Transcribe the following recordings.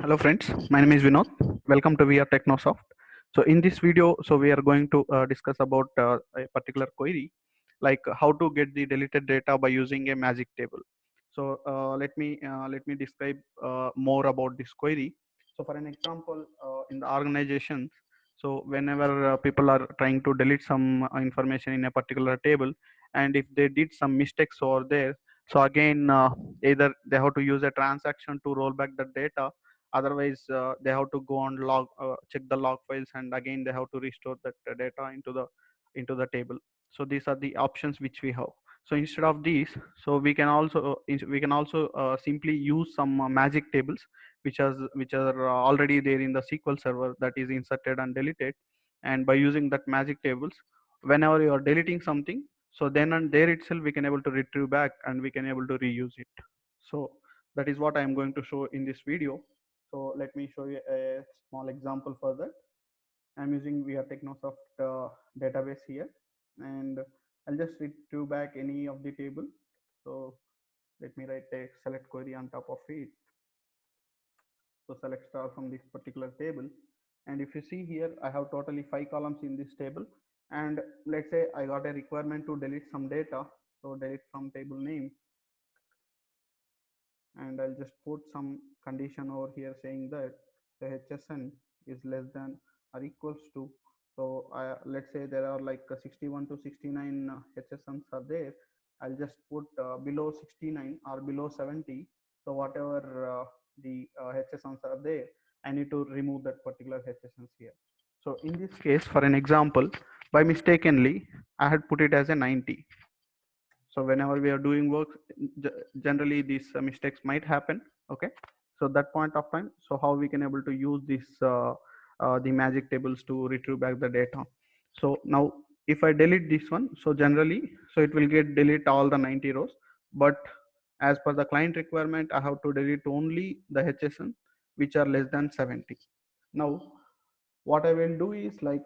Hello friends, my name is Vinod. Welcome to VR Technosoft. So in this video, we are going to discuss about a particular query, like how to get the deleted data by using a magic table. So let me describe more about this query. So for an example, in the organizations, so whenever people are trying to delete some information in a particular table, and if they did some mistakes over there, so again either they have to use a transaction to roll back the data, otherwise they have to go and log check the log files, and again they have to restore that data into the table. So these are the options which we have. So instead of these, so we can also simply use some magic tables which are already there in the SQL server, that is inserted and deleted. And by using that magic tables, whenever you are deleting something, so then and there itself we can able to retrieve back and we can able to reuse it. So that is what I am going to show in this video. So let me show you a small example for that. I'm using VR Technosoft database here, and I'll just retrieve back any of the table. So let me write a select query on top of it. So select star from this particular table, and if you see here, I have totally 5 columns in this table. And let's say I got a requirement to delete some data. So delete from table name, and I'll just put some condition over here saying that the HSN is less than or equals to. So let's say there are like 61 to 69 HSNs are there. I'll just put below 69 or below 70. So whatever the HSNs are there, I need to remove that particular HSNs here. So in this case, for an example, by mistakenly, I had put it as a 90. So whenever we are doing work, generally these mistakes might happen. Okay, so that point of time, so how we can able to use this the magic tables to retrieve back the data. So now if I delete this one, so generally, so it will get delete all the 90 rows, but as per the client requirement, I have to delete only the HSN which are less than 70. Now what I will do is, like,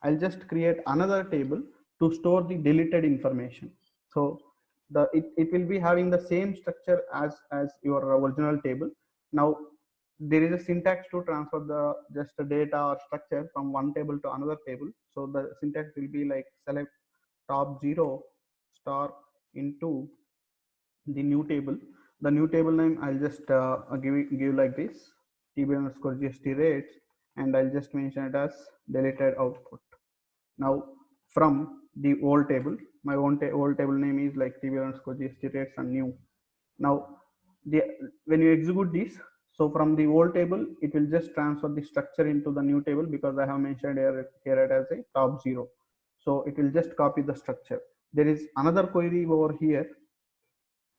I'll just create another table to store the deleted information. So it will be having the same structure as your original table. Now there is a syntax to transfer the just the data or structure from one table to another table. So the syntax will be like select top 0 star into the new table. The new table name I'll just give like this, tb underscore gst rates, and I'll just mention it as deleted output. Now from the old table, my old table name is like tb underscore gst rates and new. Now the when you execute this, so from the old table it will just transfer the structure into the new table, because I have mentioned here it as a top 0. So it will just copy the structure. There is another query over here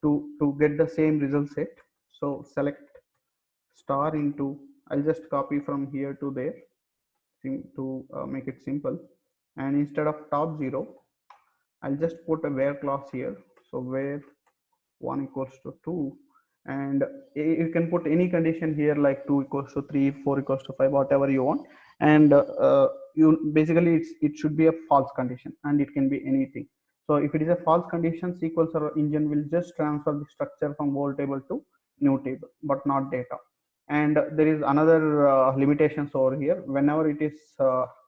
to get the same result set. So select star into, I'll just copy from here to there to make it simple. And instead of top 0, I'll just put a where clause here. So where 1 equals to 2, and you can put any condition here like 2 equals to 3, 4 equals to 5, whatever you want. And you basically it should be a false condition, and it can be anything. So if it is a false condition, SQL Server engine will just transfer the structure from old table to new table, but not data. And there is another limitations over here. Whenever it is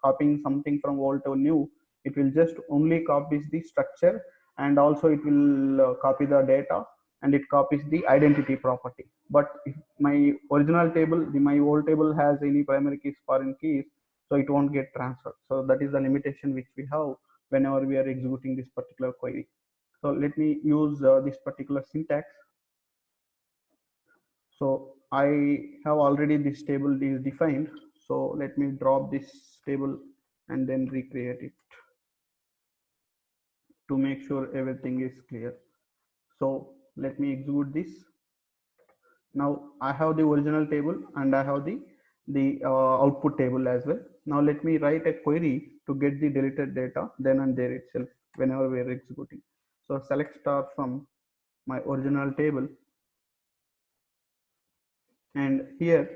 copying something from old to new, it will just only copies the structure, and also it will copy the data, and it copies the identity property. But if my original table, my old table has any primary keys, foreign keys, so it won't get transferred. So that is the limitation which we have whenever we are executing this particular query. So let me use this particular syntax. So I have already this table is defined. So let me drop this table and then recreate it to make sure everything is clear. So let me execute this. Now I have the original table and I have the output table as well. Now let me write a query to get the deleted data then and there itself whenever we are executing. So select star from my original table, and here,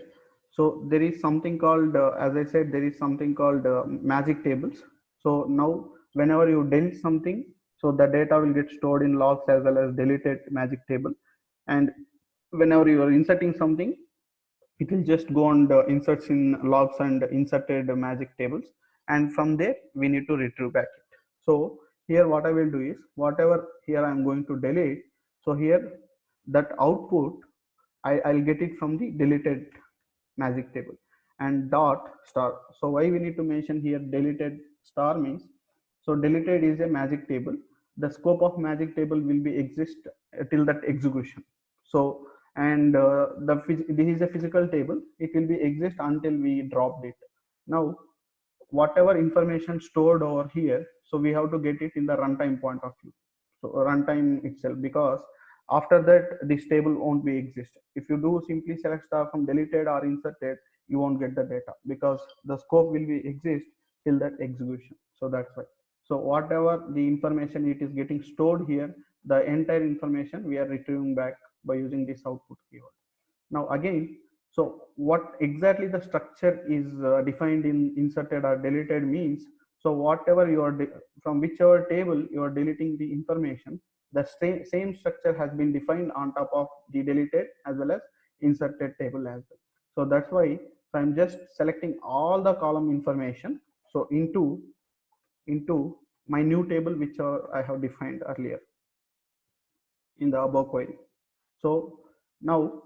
so there is something called as I said, there is something called magic tables. So now whenever you delete something, so the data will get stored in logs as well as deleted magic table. And whenever you are inserting something, it will just go and inserts in logs and inserted magic tables, and from there we need to retrieve back it. So here what I will do is, whatever here I am going to delete, so here that output I'll get it from the deleted magic table. And dot star, so why we need to mention here deleted star means, so deleted is a magic table, the scope of magic table will be exist till that execution. So and this is a physical table, it will be exist until we dropped it. Now whatever information stored over here, so we have to get it in the runtime point of view, so runtime itself, because after that this table won't be exist. If you do simply select star from deleted or inserted, you won't get the data because the scope will be exist till that execution. So that's why, so whatever the information it is getting stored here, the entire information we are retrieving back by using this output keyword. Now again, so what exactly the structure is defined in inserted or deleted means, so whatever you are from whichever table you are deleting the information, the same structure has been defined on top of the deleted as well as inserted table as well. So that's why, so I'm just selecting all the column information, so into my new table which I have defined earlier in the above query. So now,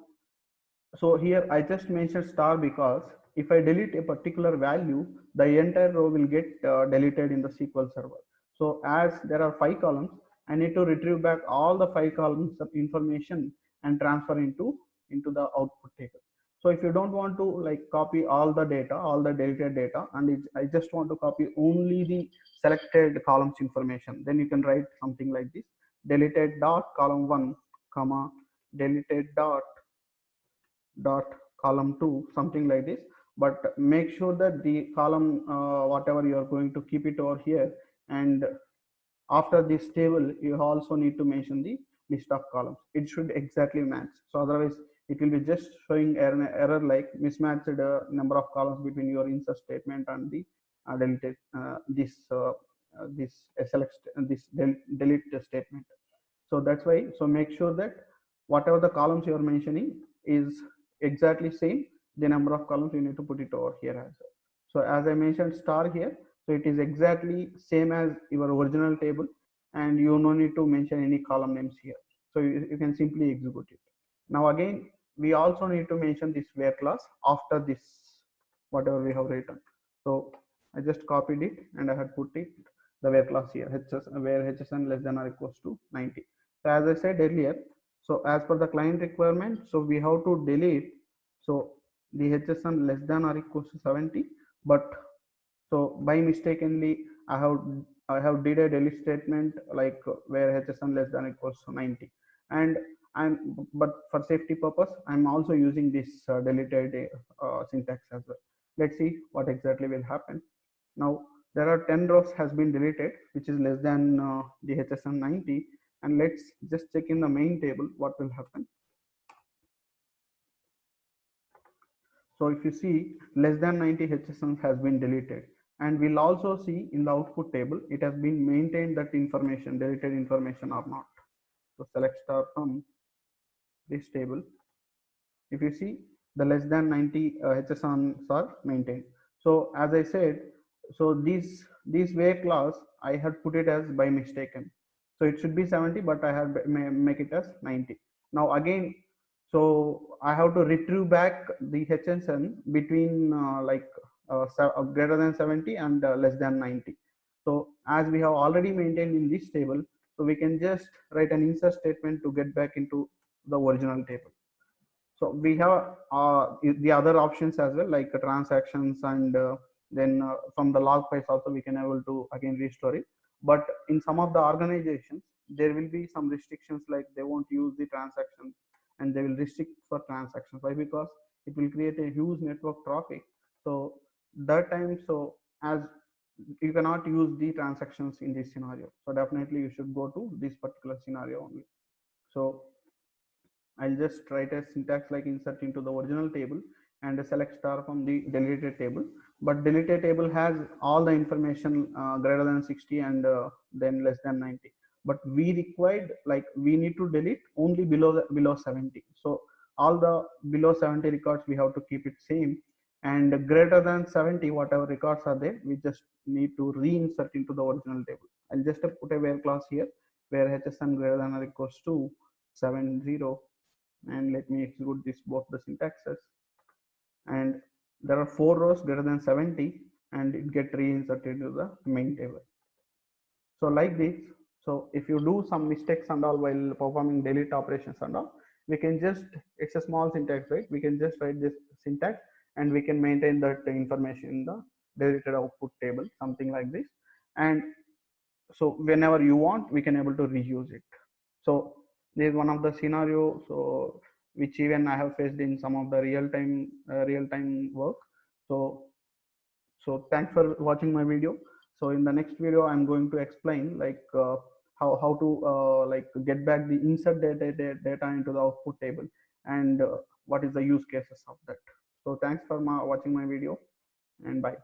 so here I just mentioned star because if I delete a particular value, the entire row will get deleted in the SQL server. So as there are 5 columns, I need to retrieve back all the 5 columns of information and transfer into the output table. So if you don't want to like copy all the data, all the deleted data, and I just want to copy only the selected columns information, then you can write something like this: deleted dot column 1 comma deleted dot column 2, something like this. But make sure that the column whatever you are going to keep it over here, and after this table you also need to mention the list of columns, it should exactly match. So otherwise it will be just showing error like mismatched number of columns between your insert statement and the deleted this select this delete statement. So that's why, so make sure that whatever the columns you are mentioning is exactly same, the number of columns you need to put it over here as well. So as I mentioned star here, so it is exactly same as your original table, and you no need to mention any column names here. So you can simply execute it. Now again, we also need to mention this where clause after this whatever we have written. So I just copied it and I had put it the where clause here, where hsn less than or equals to 90. So as I said earlier, so as per the client requirement, so we have to delete so the hsn less than or equals to 70, but so by mistakenly I have did a delete statement like where hsn less than or equals to 90, and but for safety purpose I'm also using this deleted syntax as well. Let's see what exactly will happen. Now there are 10 rows has been deleted which is less than the hsn 90, and let's just check in the main table what will happen. So if you see less than 90 hsn has been deleted, and we'll also see in the output table it has been maintained that information deleted information or not. So select star from this table. If you see the less than 90 hsns are maintained. So as I said, so these where clause I had put it as by mistaken, so it should be 70 but I have make it as 90. Now again, so I have to retrieve back the hsn between greater than 70 and less than 90. So as we have already maintained in this table, so we can just write an insert statement to get back into the original table. So we have the other options as well, like transactions, and then from the log files also we can able to again restore it. But in some of the organizations there will be some restrictions, like they won't use the transactions and they will restrict for transactions. Why? Because it will create a huge network traffic. So that time, so as you cannot use the transactions in this scenario, so definitely you should go to this particular scenario only. So I'll just write a syntax like insert into the original table and select star from the deleted table. But deleted table has all the information greater than 60 and then less than 90. But we required, like we need to delete only below 70. So all the below 70 records we have to keep it same, and greater than 70 whatever records are there we just need to reinsert into the original table. I'll just put a where clause here where hsn greater than or equals to 70, and let me execute this both the syntaxes, and there are 4 rows greater than 70 and it get reinserted into the main table. So like this, so if you do some mistakes and all while performing delete operations and all, we can just, it's a small syntax, right? We can just write this syntax and we can maintain that information in the deleted output table, something like this. And so whenever you want, we can able to reuse it. So this is one of the scenario, so which even I have faced in some of the real time work. So thanks for watching my video. So in the next video I'm going to explain like how to like get back the insert data into the output table, and what is the use cases of that. So thanks for watching my video, and bye.